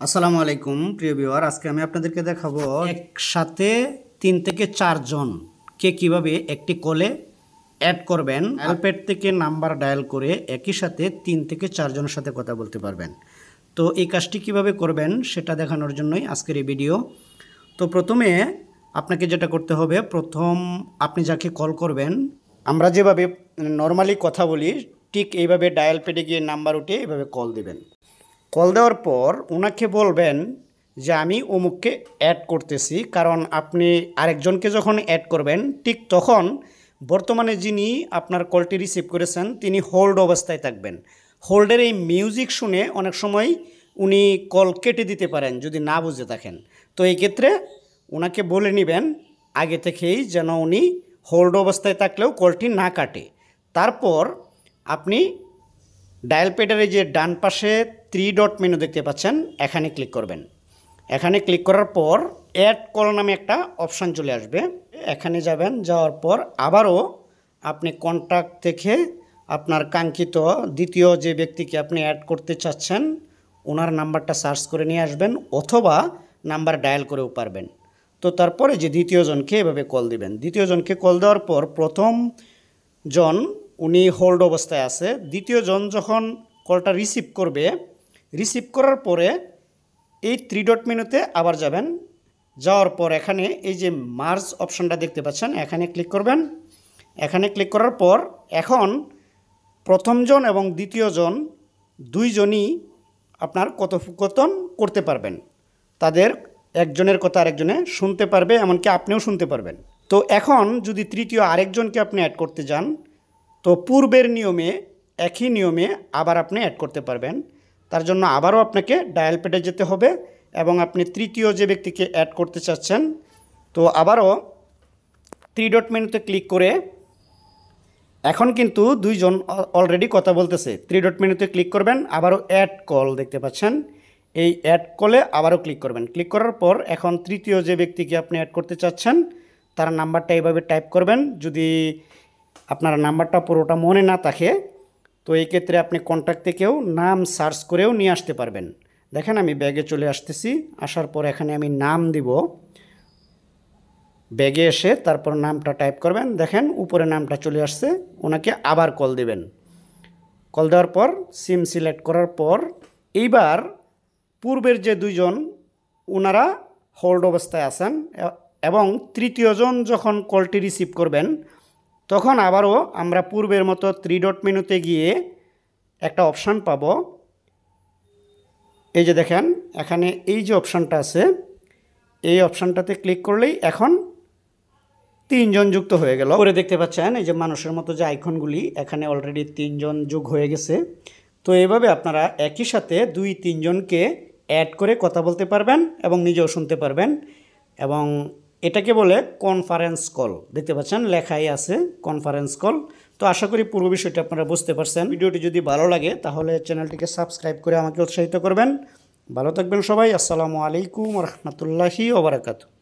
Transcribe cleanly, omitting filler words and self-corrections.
আসসালামু আলাইকুম প্রিয় ভিউয়ার, আজকে আমি আপনাদেরকে দেখাবো একসাথে 3 থেকে 4 জনকে কিভাবে একটি কলে অ্যাড করবেন। ডায়ালপ্যাড থেকে নাম্বার ডায়াল করে একই সাথে 3 থেকে 4 জনের সাথে কথা বলতে পারবেন। তো এই কাজটি কিভাবে করবেন সেটা দেখানোর জন্যই আজকের এই ভিডিও। তো প্রথমে আপনাকে যেটা করতে হবে, প্রথম আপনি যাকে কল করবেন, আমরা যেভাবে নর্মালি কথা বলি ঠিক এইভাবে ডায়াল প্যাডে গিয়ে নাম্বার উঠে এইভাবে কল দিবেন। কল দেওয়ার পর ওনাকে বলবেন যে আমি অমুককে অ্যাড করতেছি, কারণ আপনি আরেকজনকে যখন অ্যাড করবেন ঠিক তখন বর্তমানে যিনি আপনার কলটি রিসিভ করেছেন তিনি হোল্ড অবস্থায় থাকবেন। হোল্ডের এই মিউজিক শুনে অনেক সময় উনি কল কেটে দিতে পারেন যদি না বুঝে থাকেন। তো এই ক্ষেত্রে ওনাকে বলে নেবেন আগে থেকেই যেন উনি হোল্ড অবস্থায় থাকলেও কলটি না কাটে। তারপর আপনি ডায়াল প্যাডের যে ডান পাশে 3 ডট মেনু দেখতে পাচ্ছেন, এখানে ক্লিক করবেন। এখানে ক্লিক করার পর অ্যাড কল নামে একটা অপশান চলে আসবে, এখানে যাবেন। যাওয়ার পর আবারও আপনি কন্ট্যাক্ট থেকে আপনার কাঙ্ক্ষিত দ্বিতীয় যে ব্যক্তিকে আপনি অ্যাড করতে চাচ্ছেন ওনার নাম্বারটা সার্চ করে নিয়ে আসবেন, অথবা নাম্বার ডায়াল করেও পারবেন। তো তারপরে যে দ্বিতীয় জনকে এভাবে কল দিবেন। দ্বিতীয় জনকে কল দেওয়ার পর প্রথম জন উনি হোল্ড অবস্থায় আছে। দ্বিতীয় জন যখন কলটা রিসিভ করবে, রিসিভ করার পরে এই 3 ডট মেনুতে আবার যাবেন। যাওয়ার পর এখানে এই যে মার্জ অপশানটা দেখতে পাচ্ছেন, এখানে ক্লিক করবেন। এখানে ক্লিক করার পর এখন প্রথমজন এবং দ্বিতীয় জন দুইজনই আপনার কথোপকথন করতে পারবেন। তাদের একজনের কথা আরেকজনে শুনতে পারবে, এমনকি আপনিও শুনতে পারবেন। তো এখন যদি তৃতীয় আরেকজনকে আপনি অ্যাড করতে যান, তো পূর্বের নিয়মে একই নিয়মে আবার আপনি অ্যাড করতে পারবেন। তার জন্য আবারও আপনাকে ডায়াল প্যাডে যেতে হবে এবং আপনি তৃতীয় যে ব্যক্তিকে অ্যাড করতে চাচ্ছেন, তো আবারও 3 ডট মেনুতে ক্লিক করে এখন কিন্তু দুইজন অলরেডি কথা বলতেছে। 3 ডট মেনুতে ক্লিক করবেন, আবারও অ্যাড কল দেখতে পাচ্ছেন, এই অ্যাড কলে আবারও ক্লিক করবেন। ক্লিক করার পর এখন তৃতীয় যে ব্যক্তিকে আপনি অ্যাড করতে চাচ্ছেন তার নাম্বারটা এইভাবে টাইপ করবেন। যদি আপনার নাম্বারটা পুরোটা মনে না থাকে তো এই ক্ষেত্রে আপনি কন্ট্যাক্ট থেকেও নাম সার্চ করেও নিয়ে আসতে পারবেন। দেখেন আমি ব্যাগে চলে আসতেছি, আসার পর এখানে আমি নাম দিব। ব্যাগে এসে তারপর নামটা টাইপ করবেন, দেখেন উপরে নামটা চলে আসছে। ওনাকে আবার কল দিবেন। কল দেওয়ার পর সিম সিলেক্ট করার পর এইবার পূর্বের যে দুইজন ওনারা হোল্ড অবস্থায় আছেন এবং তৃতীয়জন যখন কলটি রিসিভ করবেন তখন আবারও আমরা পূর্বের মতো 3 ডট মেনুতে গিয়ে একটা অপশান পাব। এই যে দেখেন এখানে এই যে অপশানটা আছে, এই অপশানটাতে ক্লিক করলেই এখন 3 জন যুক্ত হয়ে গেল। পরে দেখতে পাচ্ছেন এই যে মানুষের মতো যে আইকনগুলি, এখানে অলরেডি 3 জন যোগ হয়ে গেছে। তো এইভাবে আপনারা একই সাথে 2-3 জনকে অ্যাড করে কথা বলতে পারবেন এবং নিজেও শুনতে পারবেন। এবং এটাকে বলে কনফারেন্স কল, দেখতে পাচ্ছেন লেখাই আছে কনফারেন্স কল। তো আশা করি পুরো বিষয়টা আপনারা বুঝতে পারছেন। ভিডিওটি যদি ভালো লাগে তাহলে চ্যানেলটিকে সাবস্ক্রাইব করে আমাকে উৎসাহিত করবেন। ভালো থাকবেন সবাই। আসসালামু আলাইকুম ওয়া রাহমাতুল্লাহি ওয়া বারাকাতুহু।